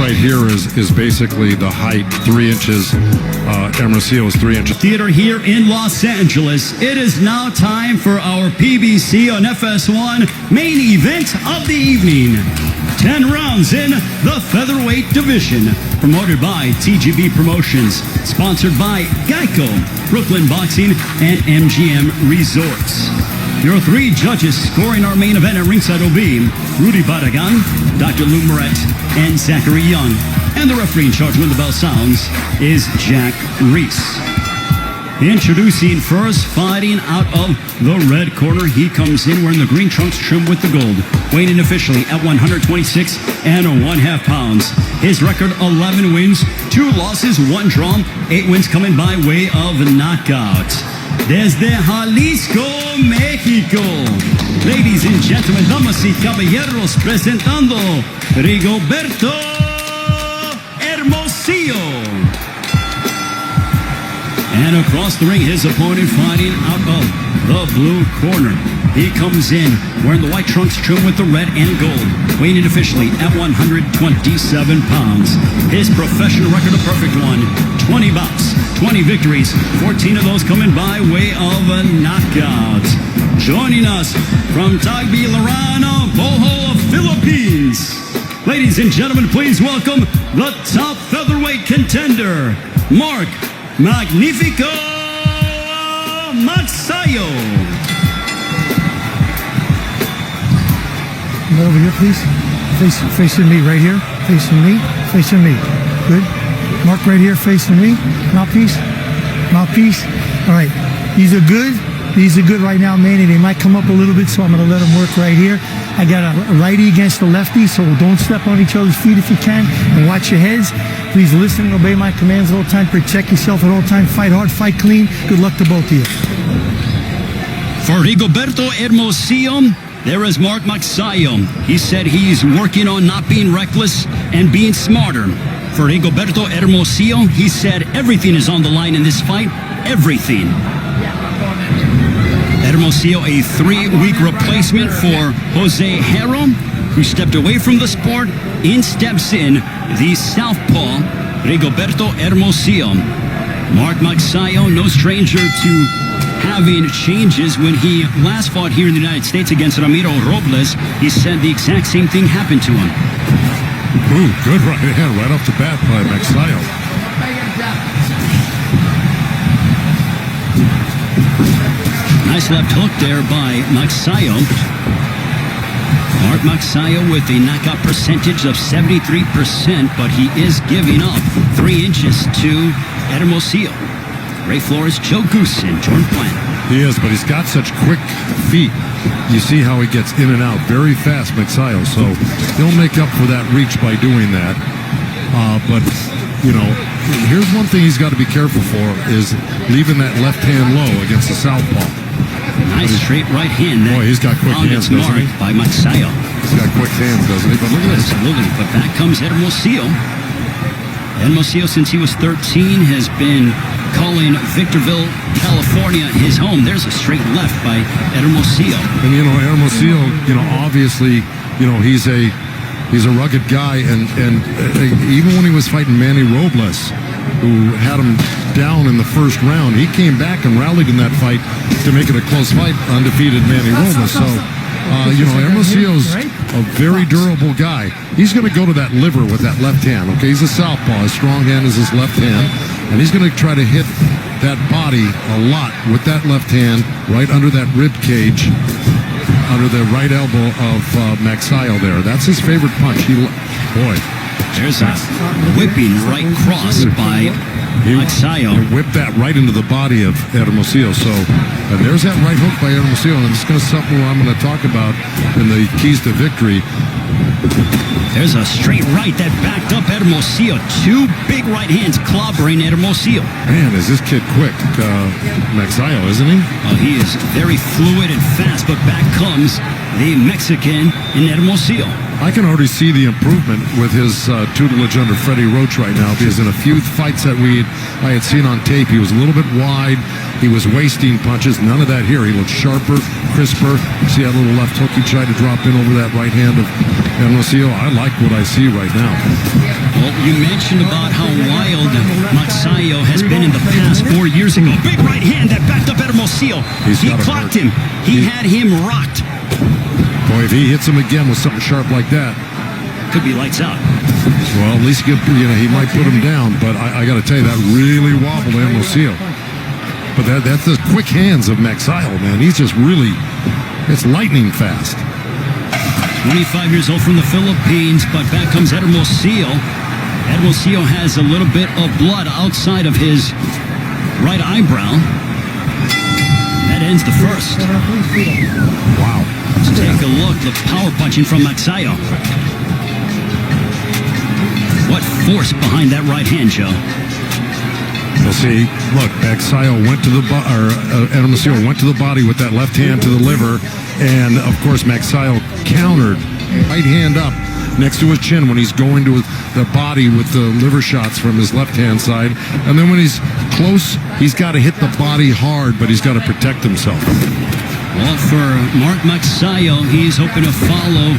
right here is basically the height, 3 inches. Hermosillo is 3 inches. Theater here in Los Angeles. It is now time for our PBC on FS1 main event of the evening. 10 rounds in the featherweight division. Promoted by TGB Promotions. Sponsored by Geico, Brooklyn Boxing, and MGM Resorts. Your 3 judges scoring our main event at ringside will be Rudy Barragan, Dr. Lou Moret, and Zachary Young. And the referee in charge when the bell sounds is Jack Reese. Introducing first, fighting out of the red corner. He comes in wearing the green trunks trimmed with the gold. Weighing in officially at 126 and 1/2 pounds. His record 11 wins, 2 losses, 1 draw, 8 wins coming by way of knockout. Desde Jalisco, México. Ladies and gentlemen, damas y caballeros, presentando Rigoberto Hermosillo. And across the ring, his opponent fighting out of the blue corner. He comes in wearing the white trunks trimmed with the red and gold. Weighing in officially at 127 pounds. His professional record, a perfect one. 20 bouts, 20 victories, 14 of those coming by way of a knockout. Joining us from Tagbilaran, Bohol, Philippines. Ladies and gentlemen, please welcome the top featherweight contender, Mark Magnifico Magsayo. Over here, please. Facing me, right here. Facing me. Facing me. Good. Mark right here, facing me. Mouthpiece. Mouthpiece. All right. These are good. These are good right now, Manny. They might come up a little bit, so I'm going to let them work right here. I got a righty against the lefty, so don't step on each other's feet if you can. And watch your heads. Please listen and obey my commands at all time. Protect yourself at all time. Fight hard, fight clean. Good luck to both of you. For Rigoberto Hermosillo, there is Mark Magsayo. He said he's working on not being reckless and being smarter. For Rigoberto Hermosillo, he said everything is on the line in this fight. Everything. Hermosillo, a 3-week replacement for Jose Hero, who stepped away from the sport. In steps in the southpaw, Rigoberto Hermosillo. Mark Magsayo, no stranger to having changes. When he last fought here in the United States against Ramiro Robles, he said the exact same thing happened to him. Ooh, good right hand right off the bat by Magsayo. Nice left hook there by Magsayo. Mark Magsayo with a knockout percentage of 73%, but he is giving up 3 inches to Hermosillo. Ray Flores, Joe Goose, and Jordan Plant. He is, but he's got such quick feet. You see how he gets in and out very fast, Magsayo. So he'll make up for that reach by doing that. But, you know, here's one thing he's got to be careful for is leaving that left hand low against the southpaw. Nice straight right hand. Boy, he's got quick hands, doesn't he? By Magsayo. He's got quick hands, doesn't he? But look at this. Absolutely. But back comes Hermosillo. Hermosillo, since he was 13, has been calling Victorville, California, his home. There's a straight left by Hermosillo. And, you know, Hermosillo, you know, obviously, you know, he's a rugged guy. And even when he was fighting Manny Robles, who had him down in the first round, he came back and rallied in that fight to make it a close fight, undefeated Manny Robles. So, you know, Hermosillo's a very durable guy. He's going to go to that liver with that left hand, okay? He's a southpaw. His strong hand is his left hand. And he's going to try to hit that body a lot with that left hand right under that rib cage, under the right elbow of Magsayo there. That's his favorite punch. Boy. There's a whipping right cross by Magsayo. Whipped that right into the body of Hermosillo. So, and there's that right hook by Hermosillo. And it's going to something I'm going to talk about in the keys to victory. There's a straight right that backed up Hermosillo. 2 big right hands clobbering Hermosillo. Man, is this kid quick. Magsayo, isn't he? He is very fluid and fast, but back comes the Mexican in Hermosillo. I can already see the improvement with his tutelage under Freddie Roach right now, because in a few fights that I had seen on tape, he was a little bit wide. He was wasting punches. None of that here. He looked sharper, crisper. See that little left hook he tried to drop in over that right hand of Hermosillo? I like what I see right now. Well, you mentioned about how wild Magsayo has been in the past 4 years ago. Big right hand that backed up Hermosillo. He clocked him. He had him rocked. Boy, if he hits him again with something sharp like that, could be lights out. Well, at least he might put him down. But I got to tell you, that really wobbled Hermosillo. But that's the quick hands of Magsayo, man. He's just really, it's lightning fast. 25 years old from the Philippines, but back comes Hermosillo. Hermosillo has a little bit of blood outside of his right eyebrow. That ends the first. Wow. Let's take a look. The power punching from Magsayo. What force behind that right hand, Joe? We'll see. Look, Magsayo went to the Hermosillo went to the body with that left hand to the liver, and of course Magsayo countered, right hand up next to his chin when he's going to the body with the liver shots from his left hand side, and then when he's close, he's got to hit the body hard, but he's got to protect himself. Well, for Mark Magsayo, he's hoping to follow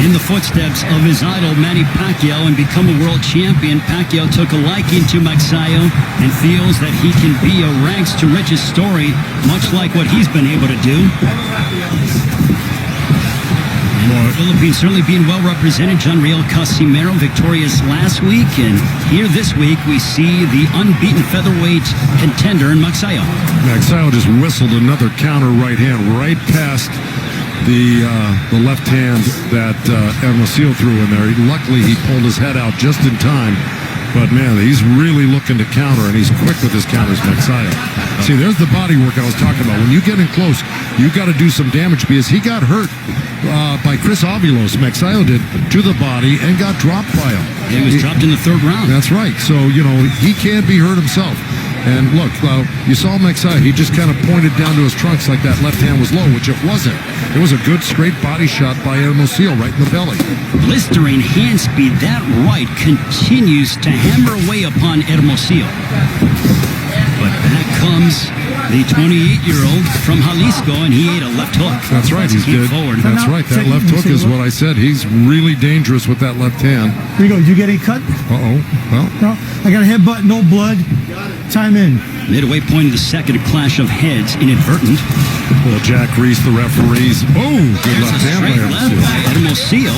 in the footsteps of his idol Manny Pacquiao and become a world champion. Pacquiao took a liking to Magsayo and feels that he can be a rags to riches story, much like what he's been able to do. And the Philippines certainly being well represented. John Riel Casimero victorious last week, and here this week we see the unbeaten featherweight contender in Magsayo. Magsayo just whistled another counter right hand right past the left hand that Hermosillo threw in there. Luckily, he pulled his head out just in time. But, man, he's really looking to counter, and he's quick with his counters, Magsayo. See, there's the body work I was talking about. When you get in close, you got to do some damage because he got hurt by Chris Avilos. Magsayo did to the body and got dropped by him. He was dropped in the third round. That's right. So, he can be hurt himself. And look, you saw Magsayo. He just kind of pointed down to his trunks like that left hand was low, which it wasn't. It was a good straight body shot by Hermosillo right in the belly. Blistering hand speed. That right continues to hammer away upon Hermosillo. But back comes the 28-year-old from Jalisco, and he ate a left hook. That's right. He's good. Forward. That's right. That left hook is what I said. He's really dangerous with that left hand. Here you go. Did you get a cut? Uh-oh. Well, No. I got a headbutt, no blood. Time in. Midway point of the second, a clash of heads, inadvertent. well, Jack Reese, the referees. Oh, good There's left a hand straight by left Hermosillo. by Hermosillo.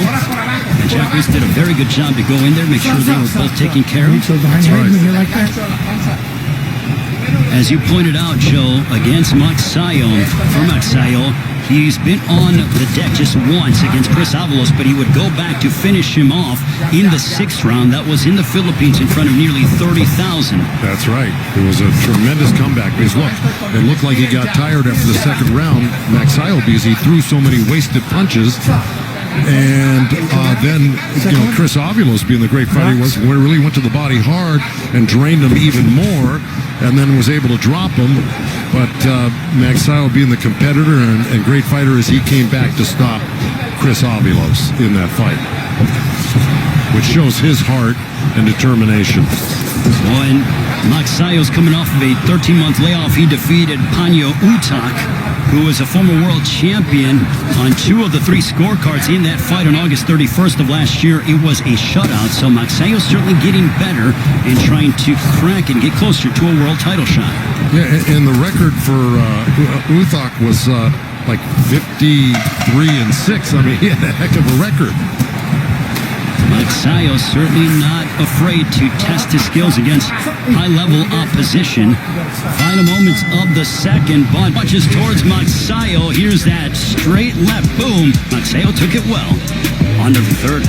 And Jack Reese did a very good job to go in there, make sure they were both taken care of. So behind your head, when you're like that. As you pointed out, Joe, against Magsayo, for Magsayo, he's been on the deck just once against Chris Avalos, but he would go back to finish him off in the sixth round. That was in the Philippines in front of nearly 30,000. That's right. It was a tremendous comeback. Because look, it looked like he got tired after the second round, Magsayo, because he threw so many wasted punches. And then, Chris Avilos, being the great fighter he was, really went to the body hard and drained him even more, and then was able to drop him. But Magsayo, being the competitor and great fighter as he came back to stop Chris Avilos in that fight, which shows his heart and determination. When Magsayo's coming off of a 13-month layoff, he defeated Panyo Utak, who was a former world champion, on 2 of the 3 scorecards in that fight on August 31st of last year. It was a shutout, so Magsayo's certainly getting better and trying to crack and get closer to a world title shot. Yeah, and the record for Uthak was like 53-6. I mean, he had a heck of a record. Magsayo certainly not afraid to test his skills against high-level opposition. Final moments of the second, but punches towards Magsayo. Here's that straight left. Boom. Magsayo took it well. On to the third.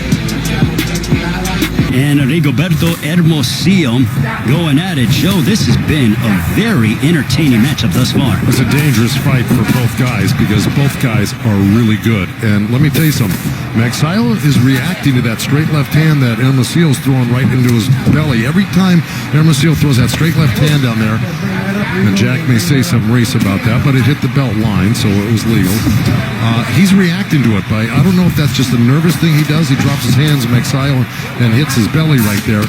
And Rigoberto Hermosillo going at it. Joe, this has been a very entertaining matchup thus far. It's a dangerous fight for both guys because both guys are really good. And let me tell you something. Magsayo is reacting to that straight left hand that Hermosillo's throwing right into his belly. Every time Hermosillo throws that straight left hand down there, and Jack may say some race about that, but it hit the belt line, so it was legal. He's reacting to it by, I don't know if that's just a nervous thing he does. He drops his hands, Magsayo, and hits his belly right there.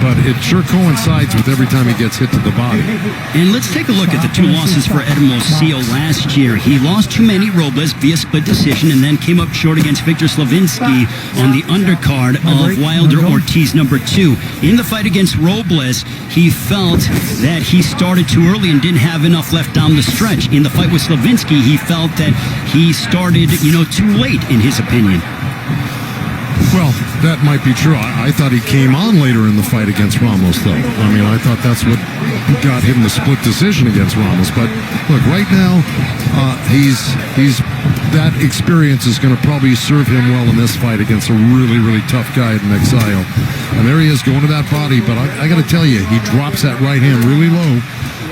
but it sure coincides with every time he gets hit to the body. And let's take a look at the two losses for Hermosillo last year. He lost to Manny Robles via split decision and then came up short against Victor Slavinsky on the undercard of Wilder Ortiz #2. In the fight against Robles, he felt that he started too early and didn't have enough left down the stretch. In the fight with Slavinsky, he felt that he started, too late, in his opinion. Well, that might be true. I thought he came on later in the fight against Ramos, though. I mean, I thought that's what got him the split decision against Ramos. But look, right now, he's that experience is going to probably serve him well in this fight against a really, really tough guy at Magsayo. And there he is going to that body. But I got to tell you, he drops that right hand really low.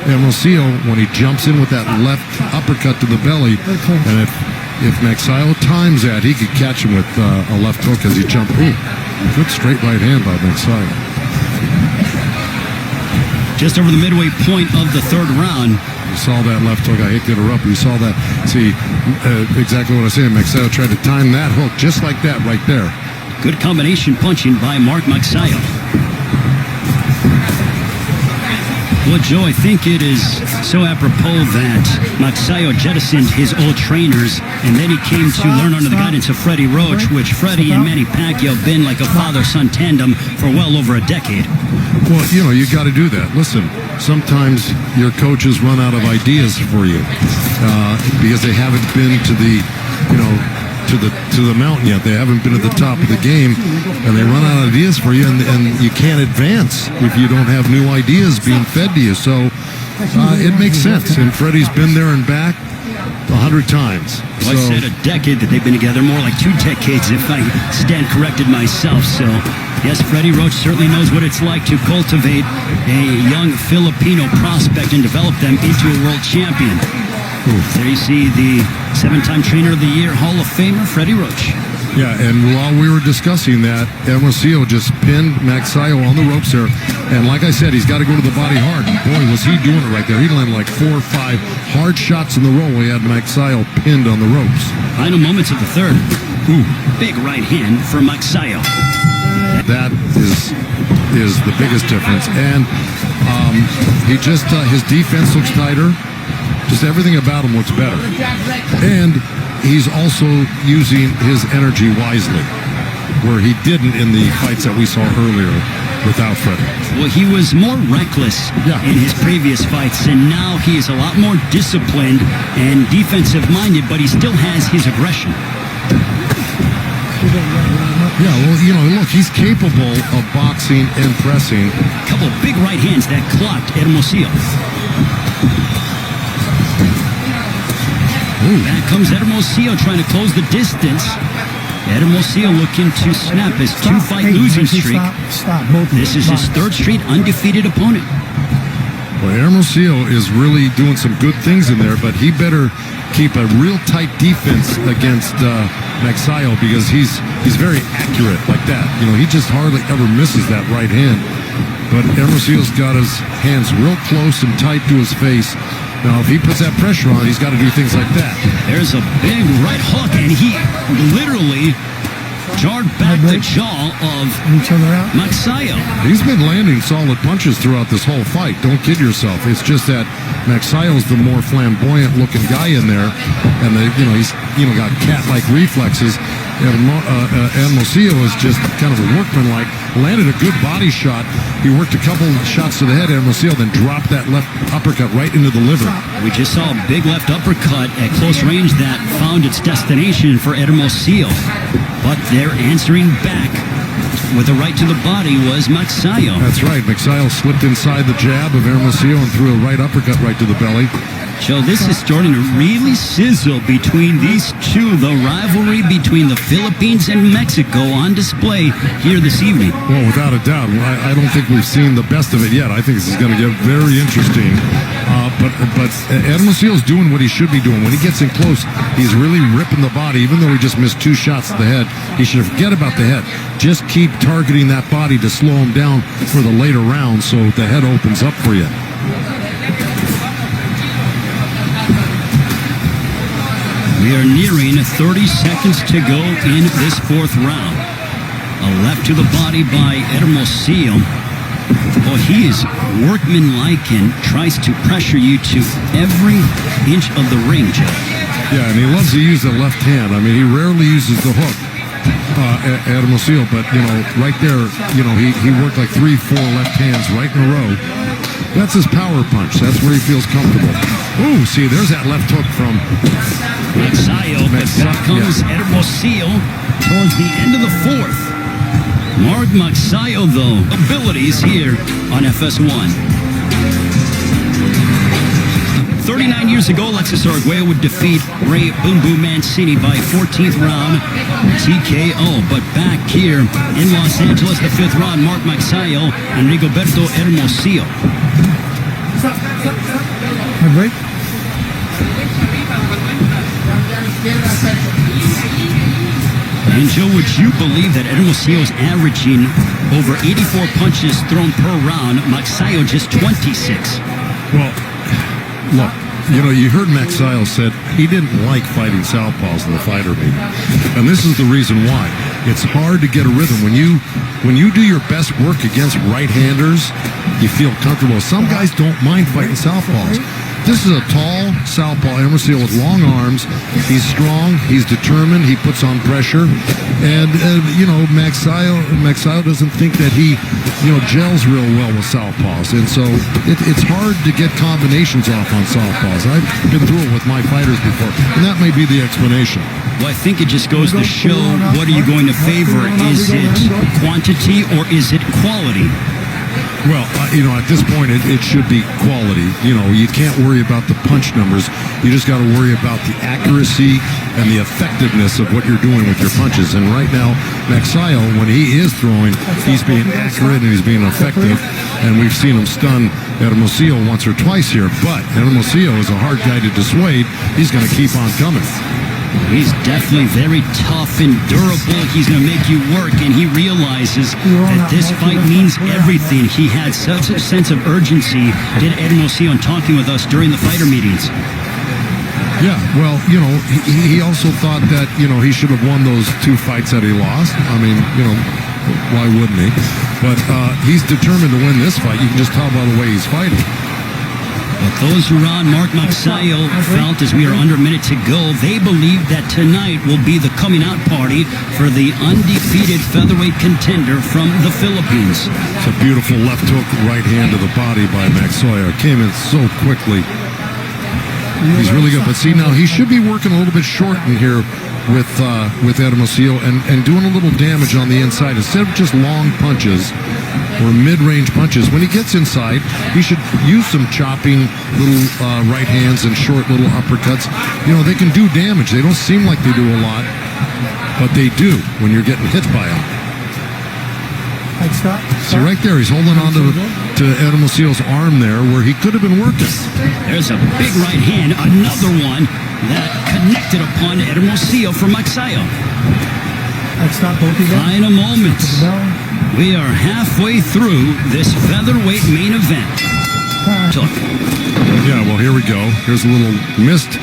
And Hermosillo, when he jumps in with that left uppercut to the belly, and if Magsayo times that, he could catch him with a left hook as he jumped. Ooh, good straight right hand by Magsayo. Just over the midway point of the third round. You saw that left hook. I hate to interrupt, but you saw that. See, exactly what I said. Magsayo tried to time that hook just like that right there. Good combination punching by Mark Magsayo. Well, Joe, I think it is so apropos that Magsayo jettisoned his old trainers, and then he came to learn under the guidance of Freddie Roach, which Freddie and Manny Pacquiao have been like a father-son tandem for well over a decade. Well, you got to do that. Listen, sometimes your coaches run out of ideas for you because they haven't been to the, to the mountain yet. They haven't been at the top of the game, and they run out of ideas for you, and you can't advance if you don't have new ideas being fed to you. So it makes sense. And Freddie's been there and back 100 times. Well, I said a decade that they've been together, more like 2 decades if I stand corrected myself. So, yes, Freddie Roach certainly knows what it's like to cultivate a young Filipino prospect and develop them into a world champion. There you see the 7-time Trainer of the Year Hall of Famer, Freddie Roach. Yeah, and while we were discussing that, Hermosillo just pinned Magsayo on the ropes there. And like I said, he's got to go to the body hard. And boy, was he doing it right there. He landed like 4 or 5 hard shots in the row. He had Magsayo pinned on the ropes. Final moments of the third. Ooh, big right hand for Magsayo. That is the biggest difference. And he just, his defense looks tighter. Just everything about him looks better. And he's also using his energy wisely, where he didn't in the fights that we saw earlier without Freddie. Well, he was more reckless in his previous fights, and now he is a lot more disciplined and defensive-minded, but he still has his aggression. Yeah, well, look, he's capable of boxing and pressing. A couple of big right hands that clocked Hermosillo. Back comes Hermosillo trying to close the distance. Hermosillo looking to snap his 2-fight losing streak. This is his 3rd straight undefeated opponent. Well, Hermosillo is really doing some good things in there, but he better keep a real tight defense against Magsayo because he's very accurate like that. He just hardly ever misses that right hand. But Hermosillo's got his hands real close and tight to his face. Now, if he puts that pressure on, he's got to do things like that. There's a big right hook, and he literally jarred back the jaw of Magsayo. He's been landing solid punches throughout this whole fight. Don't kid yourself. It's just that Magsayo's the more flamboyant-looking guy in there, and he's got cat-like reflexes. And Hermosillo is just kind of a workman-like. Landed a good body shot. He worked a couple shots to the head, Hermosillo, then dropped that left uppercut right into the liver. We just saw a big left uppercut at close range that found its destination for Hermosillo. But they're answering back with a right to the body was Magsayo. That's right. Magsayo slipped inside the jab of Hermosillo and threw a right uppercut right to the belly. Joe, this is starting to really sizzle between these two. The rivalry between the Philippines and Mexico on display here this evening. Well, without a doubt. I don't think we've seen the best of it yet. I think this is going to get very interesting. But Hermosillo's doing what he should be doing. When he gets in close, he's really ripping the body. Even though he just missed 2 shots to the head, he should forget about the head. Just keep targeting that body to slow him down for the later rounds so the head opens up for you. We are nearing 30 seconds to go in this 4th round. A left to the body by Hermosillo. Well, he is workmanlike and tries to pressure you to every inch of the ring, Joe. Yeah, and he loves to use the left hand. I mean, he rarely uses the hook, Hermosillo, but, right there, he worked like 3-4 left hands right in a row. That's his power punch. That's where he feels comfortable. Ooh, see, there's that left hook from Magsayo, but back comes Hermosillo towards the end of the fourth. Mark Magsayo, though, abilities here on FS1. 39 years ago, Alexis Arguello would defeat Ray Boom Boom Mancini by 14th round TKO. But back here in Los Angeles, the 5th round, Mark Magsayo and Rogobert Hermosillo. My break. And Joe, would you believe that Hermosillo is averaging over 84 punches thrown per round? Magsayo just 26. Well, look, you heard Magsayo said he didn't like fighting southpaws in the fighter meeting. And this is the reason why. It's hard to get a rhythm. When you do your best work against right-handers, you feel comfortable. Some guys don't mind fighting southpaws. This is a tall southpaw, Hermosillo, with long arms. He's strong. He's determined. He puts on pressure. And, Magsayo doesn't think that he, gels real well with southpaws. And so it's hard to get combinations off on southpaws. I've been through it with my fighters before. And that may be the explanation. Well, I think it just goes to show, what are you going to favor? Is it quantity or is it quality? Well, at this point, it should be quality. You can't worry about the punch numbers. You just got to worry about the accuracy and the effectiveness of what you're doing with your punches. And right now, Magsayo, when he is throwing, he's being accurate and he's being effective. And we've seen him stun Hermosillo once or twice here. But Hermosillo is a hard guy to dissuade. He's going to keep on coming. He's definitely very tough and durable. He's going to make you work, and he realizes that this fight means everything. He had such a sense of urgency, did Hermosillo, in talking with us during the fighter meetings. Yeah, well, he also thought that, he should have won those 2 fights that he lost. I mean, why wouldn't he? But he's determined to win this fight. You can just tell by the way he's fighting. But those around Mark Magsayo felt, as we are under a minute to go, they believe that tonight will be the coming out party for the undefeated featherweight contender from the Philippines. It's a beautiful left hook, right hand to the body by Magsayo. Came in so quickly. He's really good. But see, now he should be working a little bit short in here with Hermosillo and doing a little damage on the inside. Instead of just long punches or mid-range punches, when he gets inside, he should use some chopping little right hands and short little uppercuts. They can do damage. They don't seem like they do a lot, but they do when you're getting hit by them. See, right there, he's holding on to Hermosillo's arm there where he could have been working. There's a big right hand, another one that connected upon Hermosillo for Magsayo. Final moments. We are halfway through this featherweight main event. Yeah, well, here we go. Here's a little missed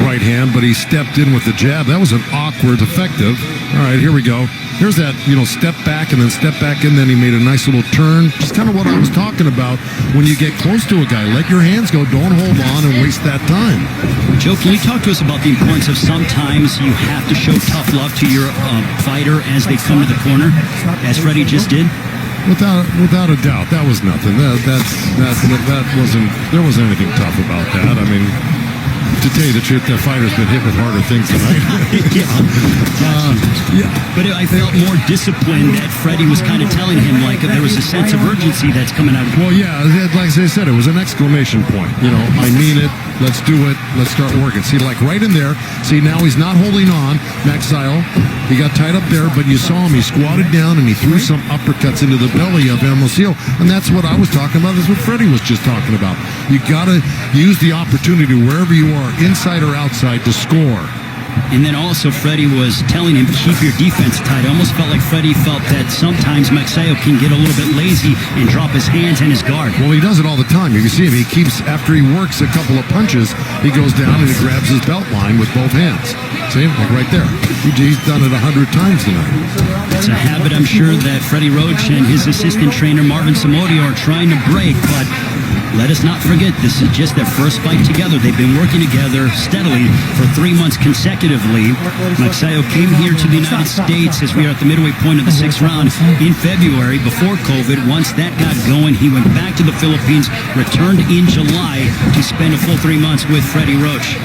right hand, but he stepped in with the jab. That was an awkward, effective. All right, here we go. Here's that, step back and then step back in. Then he made a nice little turn. Just kind of what I was talking about. When you get close to a guy, let your hands go. Don't hold on and waste that time. Joe, can you talk to us about the importance of sometimes you have to show tough love to your fighter as they come to the corner, as Freddie just did? Without a doubt, that was nothing. That wasn't. There wasn't anything tough about that. I mean, to tell you the truth, the fighter's been hit with harder things tonight. Yeah. But I felt more disciplined that Freddie was kind of telling him, like, there was a sense of urgency that's coming out of him. Well, yeah, like I said, it was an exclamation point. I mean it. Let's do it. Let's start working. See, like right in there. See, now he's not holding on. Magsayo, he got tied up there, but you saw him. He squatted down and he threw some uppercuts into the belly of Hermosillo. And that's what I was talking about. That's what Freddie was just talking about. You got to use the opportunity wherever you are, inside or outside, to score. And then also Freddie was telling him, keep your defense tight. I almost felt like Freddie felt that sometimes Magsayo can get a little bit lazy and drop his hands and his guard. Well, he does it all the time. You can see him. He keeps, after he works a couple of punches, he goes down and he grabs his belt line with both hands. See? Like right there. He's done it 100 times tonight. It's a habit I'm sure that Freddie Roach and his assistant trainer Marvin Samodio are trying to break, but let us not forget, this is just their first fight together. They've been working together steadily for 3 months consecutively. Magsayo came here to the United States as we are at the midway point of the 6th round in February before COVID. Once that got going, he went back to the Philippines, returned in July to spend a full 3 months with Freddie Roach.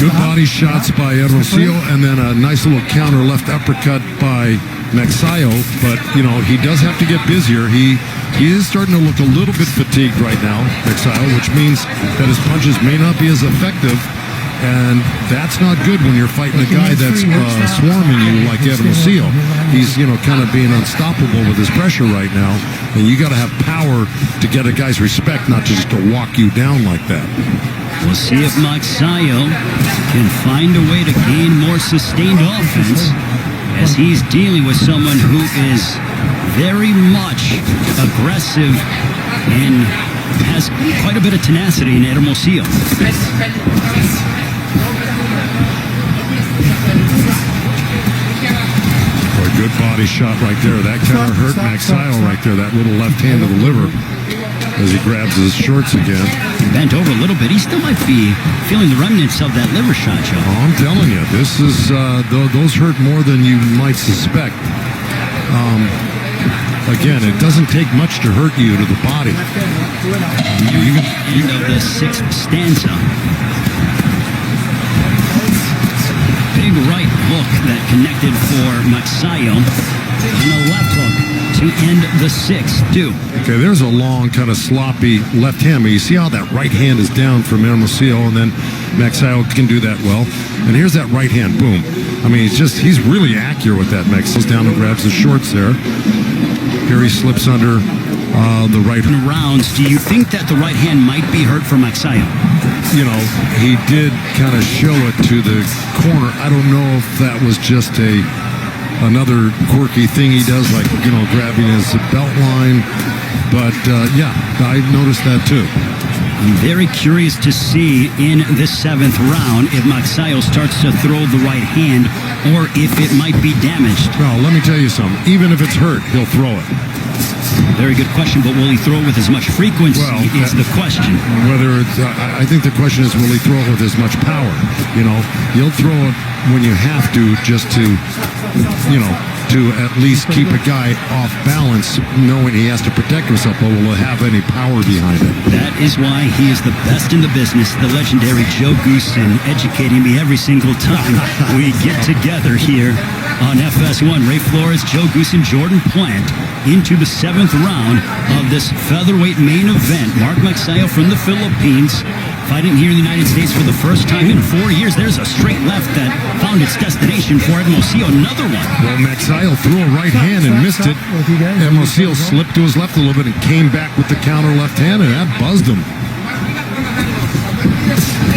Good body shots by Hermosillo, and then a nice little counter left uppercut by Magsayo. But, you know, he does have to get busier. He is starting to look a little bit fatigued right now, Magsayo, which means that his punches may not be as effective. And that's not good when you're fighting a guy that's swarming you like Hermosillo. He's, you know, kind of being unstoppable with his pressure right now. And you got to have power to get a guy's respect, not just to walk you down like that. We'll see if Magsayo can find a way to gain more sustained offense as he's dealing with someone who is very much aggressive and has quite a bit of tenacity in Hermosillo. Boy, good body shot right there. That kind of hurt Magsayo right there, that little left hand to the liver as he grabs his shorts again. Bent over a little bit. He still might be feeling the remnants of that liver shot, Joe. Oh, I'm telling you, this is those hurt more than you might suspect. Again, it doesn't take much to hurt you to the body. End of the 6th stanza. Big right hook that connected for Magsayo, and a left hook to end the 6th, too. Okay, there's a long, kind of sloppy left hand, but you see how that right hand is down from Hermosillo, and then Magsayo can do that well. And here's that right hand, boom. I mean, he's really accurate with that. Magsayo's down and grabs the shorts there. Here he slips under the right. Rounds, do you think that the right hand might be hurt for Magsayo? You know, he did kind of show it to the corner. I don't know if that was just another quirky thing he does, like, you know, grabbing his belt line. But, yeah, I noticed that too. I'm very curious to see in the 7th round if Magsayo starts to throw the right hand or if it might be damaged. Well, let me tell you something. Even if it's hurt, he'll throw it. Very good question, but will he throw it with as much frequency is the question. Whether it's, I think the question is, will he throw it with as much power? You know, you'll throw it when you have to, just to, you know, to at least keep a guy off balance, knowing he has to protect himself, but will it have any power behind it? That is why he is the best in the business, the legendary Joe Goosen, educating me every single time we get together here on FS1. Ray Flores, Joe Goosen, Jordan Plant into the 7th round of this featherweight main event. Mark Magsayo from the Philippines, fighting here in the United States for the first time in 4 years. There's a straight left that found its destination for Hermosillo. Another one. Well, Magsayo threw a right hand and missed it. Hermosillo slipped to his left a little bit and came back with the counter left hand, and that buzzed him.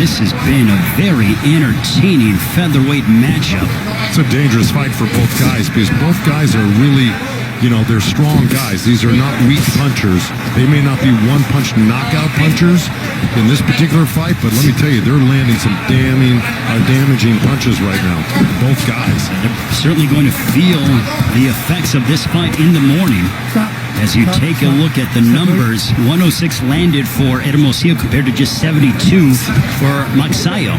This has been a very entertaining featherweight matchup. It's a dangerous fight for both guys because both guys are really, you know, they're strong guys. These are not weak punchers. They may not be one-punch knockout punchers in this particular fight, but let me tell you, they're landing some damaging punches right now. Both guys. They're certainly going to feel the effects of this fight in the morning. As you take a look at the numbers, 106 landed for Hermosillo compared to just 72 for Magsayo.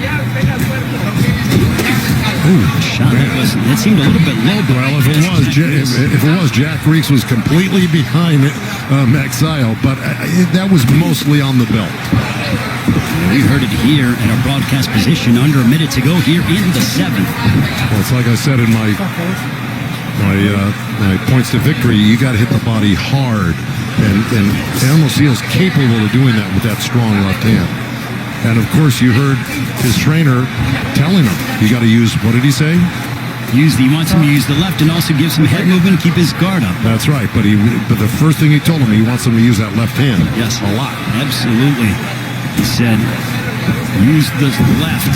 Shot that seemed a little bit low. Well, if it was, Jack Reeks was completely behind Magsayo, but that was mostly on the belt. We heard it here in our broadcast position under a minute to go here in the 7th. Well, it's like I said in my points to victory, you got to hit the body hard, and Hermosillo's capable of doing that with that strong left hand. And of course, you heard his trainer telling him, you got to use, what did he say? He wants him to use the left and also give some head movement and keep his guard up. That's right, but the first thing he told him, he wants him to use that left hand. Yes, a lot. Absolutely. He said, use the left.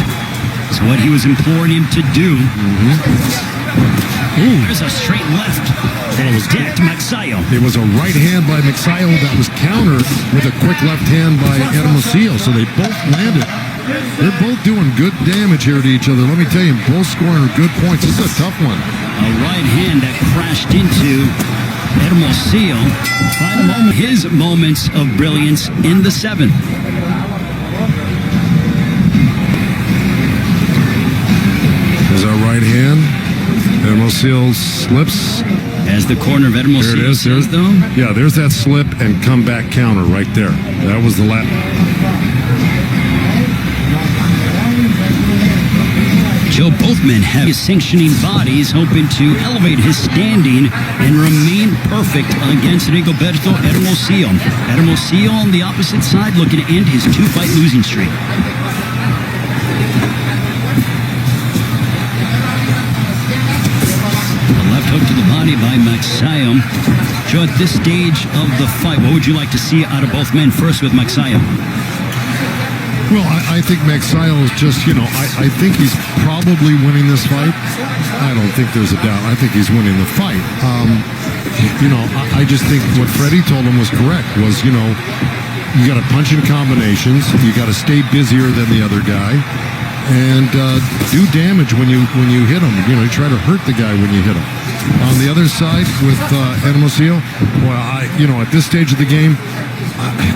Is what he was imploring him to do. There's a straight left that decked Magsayo. It was a right hand by Magsayo that was countered with a quick left hand by Hermosillo. So they both landed They're both doing good damage here to each other. Let me tell you, both scoring good points. This is a tough one. A right hand that crashed into Hermosillo. Final moment, his moments of brilliance in the 7th. There's our right hand. Hermosillo slips. As the corner of Hermosillo says, though. Yeah, there's that slip and comeback counter right there. That was the last. Joe, both men have his sanctioning bodies, hoping to elevate his standing and remain perfect against Rigoberto Hermosillo. Hermosillo on the opposite side looking to end his 2-fight losing streak. A left hook to the body by Magsayo. Joe, at this stage of the fight, what would you like to see out of both men? First with Magsayo. Well, I think Magsayo is just, I think he's probably winning this fight. I don't think there's a doubt. I think he's winning the fight. I just think what Freddie told him was correct, was, you got to punch in combinations. You got to stay busier than the other guy. And do damage when you hit him. You try to hurt the guy when you hit him. On the other side with Hermosillo, well, at this stage of the game,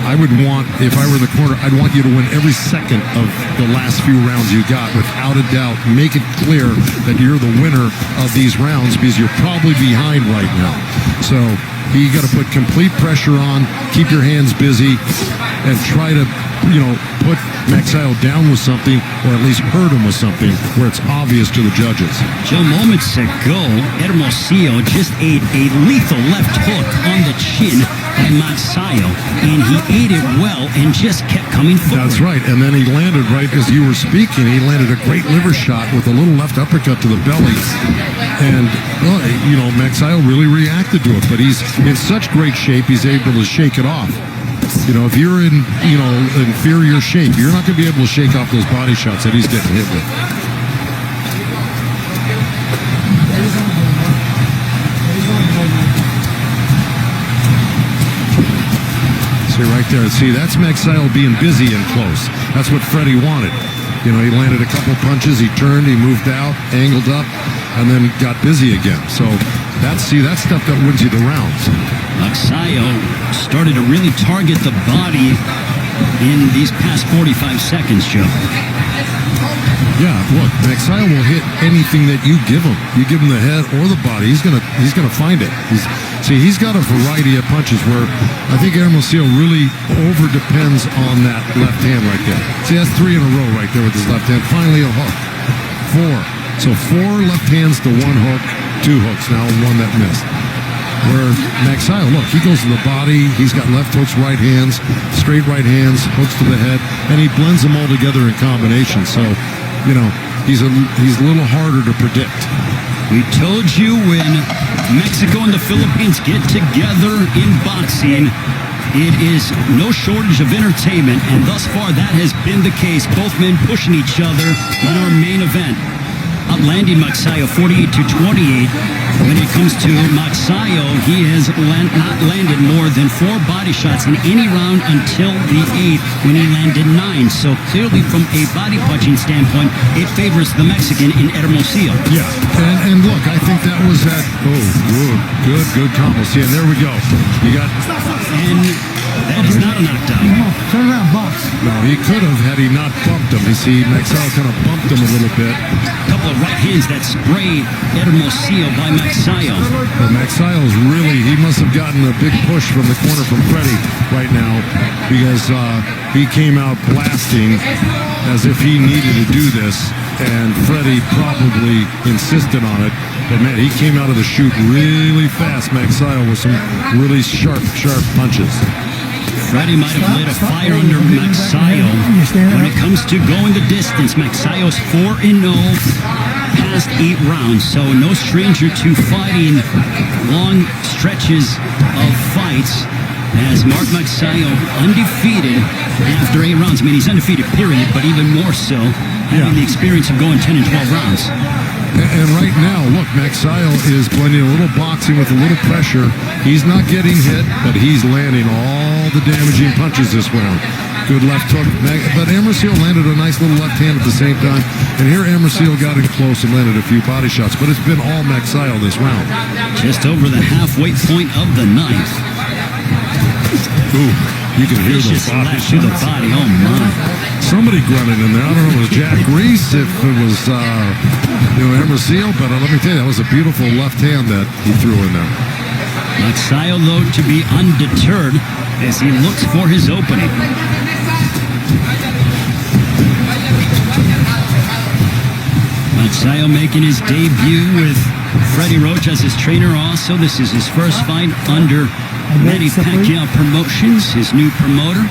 I would want, if I were the corner, I'd want you to win every second of the last few rounds you got, without a doubt. Make it clear that you're the winner of these rounds, because you're probably behind right now. So you got to put complete pressure on, keep your hands busy, and try to, put Magsayo down with something, or at least hurt him with something where it's obvious to the judges. Joe, moments ago, Hermosillo just ate a lethal left hook on the chin by Magsayo, and he ate it well and just kept coming forward. That's right, and then he landed right as you were speaking. He landed a great liver shot with a little left uppercut to the belly, and Magsayo really reacted to it. But he's in such great shape, he's able to shake it off. If you're in inferior shape, you're not going to be able to shake off those body shots that he's getting hit with. See right there. See, that's Magsayo being busy and close. That's what Freddie wanted. He landed a couple punches, he turned, he moved out, angled up, and then got busy again. So that's stuff that wins you the rounds. Magsayo started to really target the body in these past 45 seconds, Joe. Yeah, look, Magsayo will hit anything that you give him. You give him the head or the body, he's gonna find it. He's got a variety of punches where I think Hermosillo really over depends on that left hand right there. See, that's 3 in a row right there with his left hand. Finally a hook. 4. So 4 left hands to 1 hook, 2 hooks now, 1 that missed. Where Magsayo, look, he goes to the body, he's got left hooks, right hands, straight right hands, hooks to the head, and he blends them all together in combination. So, he's a little harder to predict. We told you when Mexico and the Philippines get together in boxing, it is no shortage of entertainment, and thus far that has been the case. Both men pushing each other in our main event. Outlanding Magsayo 48-28. When it comes to Magsayo, he has not landed more than 4 body shots in any round until the 8th, when he landed 9. So clearly from a body punching standpoint, it favors the Mexican in Hermosillo. Yeah, and look, I think that was that, good combo. See, and there we go. You got... And that is not a knockdown. Turn around, box. No, he could have had he not bumped him. You see, Magsayo kind of bumped him a little bit. A couple of right hands that sprayed Hermosillo by Magsayo. Well, Magsayo's really, he must have gotten a big push from the corner from Freddie right now, because he came out blasting as if he needed to do this, and Freddie probably insisted on it. But man, he came out of the chute really fast, Magsayo, with some really sharp punches. Freddie might have lit a fire under Magsayo when it comes to going the distance. Magsayo's 4-0 past 8 rounds, so no stranger to fighting long stretches of fights. As Mark Magsayo undefeated after 8 rounds. I mean, he's undefeated, period, but even more so having the experience of going 10 and 12 rounds. And right now, look, Magsayo is blending a little boxing with a little pressure. He's not getting hit, but he's landing all the damaging punches this round. Good left hook. But Hermosillo landed a nice little left hand at the same time. And here Hermosillo got in close and landed a few body shots. But it's been all Magsayo this round. Just over the halfway point of the ninth. Ooh, you can hear Vicious the body left to the shots. body. Oh, my. Somebody grunted in there. I don't know if it was Jack Reese, if it was Hermosillo. But let me tell you, that was a beautiful left hand that he threw in there. Magsayo, though, to be undeterred as he looks for his opening. Magsayo making his debut with Freddie Roach as his trainer also. This is his first fight under Manny Pacquiao Promotions, his new promoter.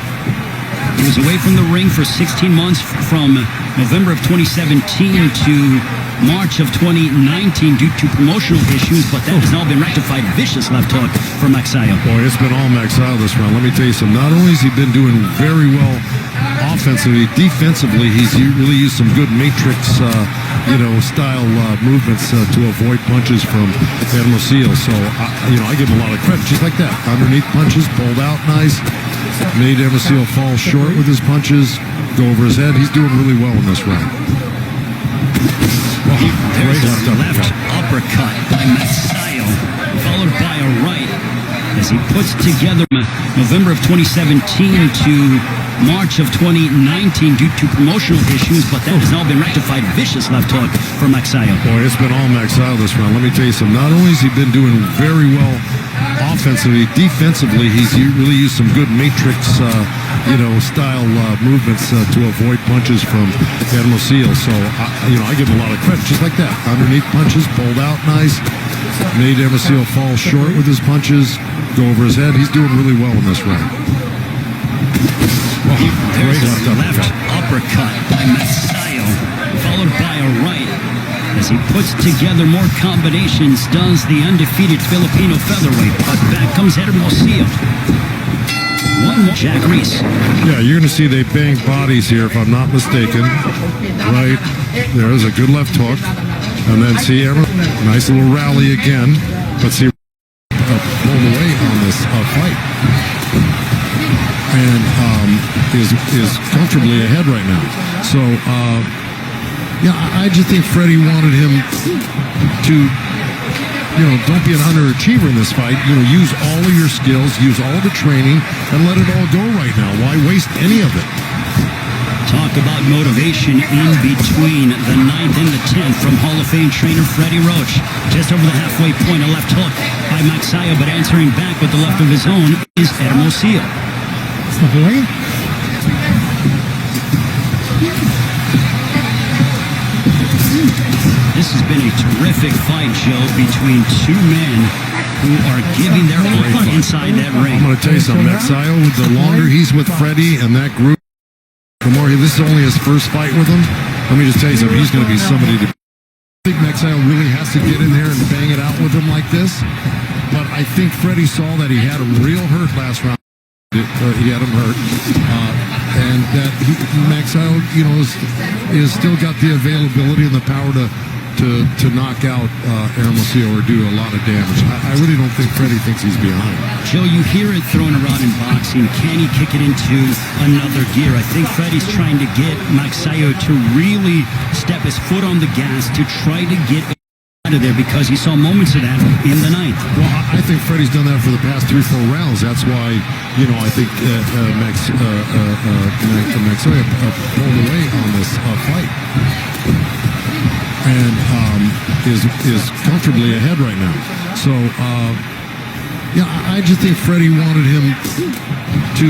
He was away from the ring for 16 months from November of 2017 to March of 2019 due to promotional issues, but that has now been rectified. Vicious left hook for Magsayo. Boy, it's been all Magsayo this round. Let me tell you something. Not only has he been doing very well offensively, defensively, he's really used some good matrix, style movements to avoid punches from Hermosillo. So, I give him a lot of credit. Just like that. Underneath punches, pulled out nice. Made Hermosillo fall short with his punches, go over his head. He's doing really well in this round. There's a left uppercut by Magsayo, followed by a right as he puts together November of 2017 to March of 2019 due to promotional issues, but that has now been rectified. Vicious left hook for Magsayo. Boy, it's been all Magsayo this round. Let me tell you something. Not only has he been doing very well offensively, defensively, he's really used some good matrix, style movements to avoid punches from Hermosillo. So, I give him a lot of credit. Just like that. Underneath punches, pulled out nice. Made Hermosillo fall short with his punches, go over his head. He's doing really well in this round. There's a left uppercut by Magsayo, followed by a right as he puts together more combinations, does the undefeated Filipino featherweight. But back comes Hermosillo. One more. Jack Reese. Yeah, you're going to see they bang bodies here, if I'm not mistaken. Right there's a good left hook. And then see, nice little rally again. But see, pulled away on this fight. And is comfortably ahead right now. So, I just think Freddie wanted him to, don't be an underachiever in this fight. Use all of your skills, use all the training, and let it all go right now. Why waste any of it? Talk about motivation in between the 9th and the 10th from Hall of Fame trainer Freddie Roach. Just over the halfway point, a left hook by Magsayo, but answering back with the left of his own is Hermosillo. Step away. This has been a terrific fight, Joe, between two men who are giving their all inside that ring. I'm going to tell you something, Magsayo, the longer he's with Freddie and that group, the more this is only his first fight with him. Let me just tell you something, he's going to be somebody to... I think Magsayo really has to get in there and bang it out with him like this. But I think Freddie saw that he had a real hurt last round. He had him hurt. And that Magsayo, is still got the availability and the power to knock out Hermosillo or do a lot of damage. I really don't think Freddie thinks he's behind. Joe, you hear it thrown around in boxing. Can he kick it into another gear? I think Freddie's trying to get Magsayo to really step his foot on the gas to try to get out of there because he saw moments of that in the 9th. Well, I think Freddie's done that for the past 3-4 rounds. That's why, I think Magsayo pulled away on this fight. And is comfortably ahead right now. So, I just think Freddie wanted him to,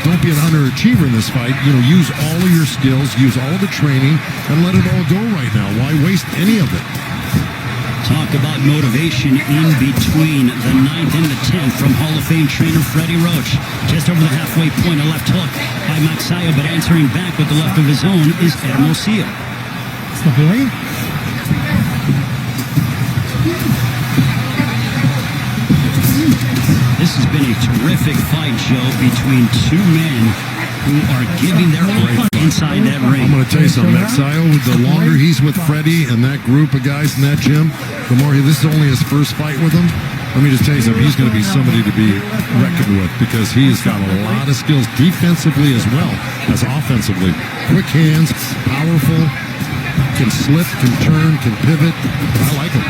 don't be an underachiever in this fight. Use all of your skills, use all the training, and let it all go right now. Why waste any of it? Talk about motivation in between the 9th and the 10th from Hall of Fame trainer Freddie Roach. Just over the halfway point, a left hook by Magsayo, but answering back with the left of his own is Hermosillo. Step away. This has been a terrific fight, Joe, between two men who are giving their all inside that ring. I'm going to tell you something, Magsayo, the longer he's with Freddie and that group of guys in that gym, the more this is only his first fight with him. let me just tell you something. He's going to be somebody to be reckoned with because he's got a lot of skills defensively as well as offensively. Quick hands, powerful, can slip, can turn, can pivot. I like him.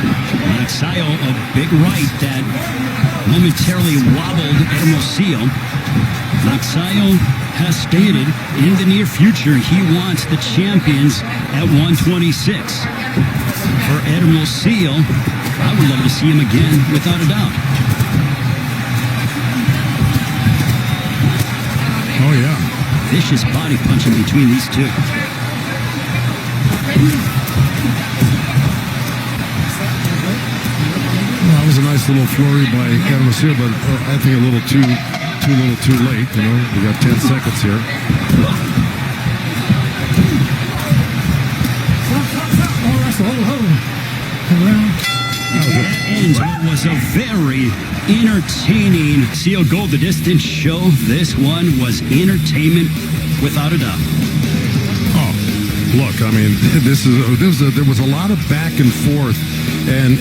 Magsayo, a big right that momentarily wobbled Hermosillo. Magsayo has stated in the near future he wants the champions at 126. For Hermosillo, I would love to see him again, without a doubt. Oh, yeah. Vicious body punching between these two. Well, that was a nice little flurry by Hermosillo, but I think a little too late. You know, we got 10 seconds here. That ends what was a very entertaining Seal Go the Distance show. This one was entertainment without a doubt. Oh, look, I mean, there was a lot of back and forth, and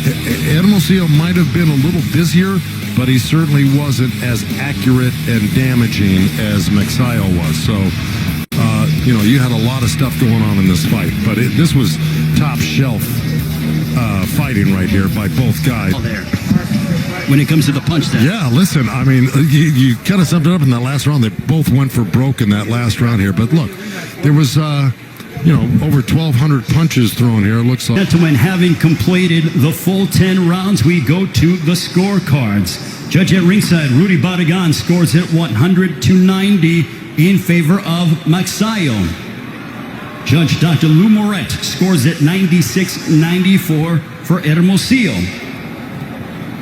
Hermosillo might have been a little busier, but he certainly wasn't as accurate and damaging as Magsayo was. So, you know, you had a lot of stuff going on in this fight, but this was top shelf fighting right here by both guys. There. When it comes to the punch, then. Yeah, listen, I mean, you kind of summed it up in that last round. They both went for broke in that last round here. But look, there was, you know, over 1,200 punches thrown here. It looks like. Gentlemen, having completed the full 10 rounds, we go to the scorecards. Judge at ringside, Rudy Badagan scores at 100-90 in favor of Magsayo. Judge Dr. Lou Moret scores at 96-94 for Hermosillo.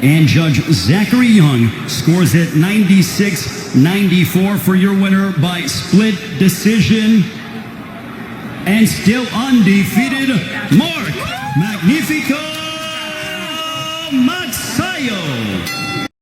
And Judge Zachary Young scores at 96-94 for your winner by split decision. And still undefeated, Mark Magnifico Magsayo.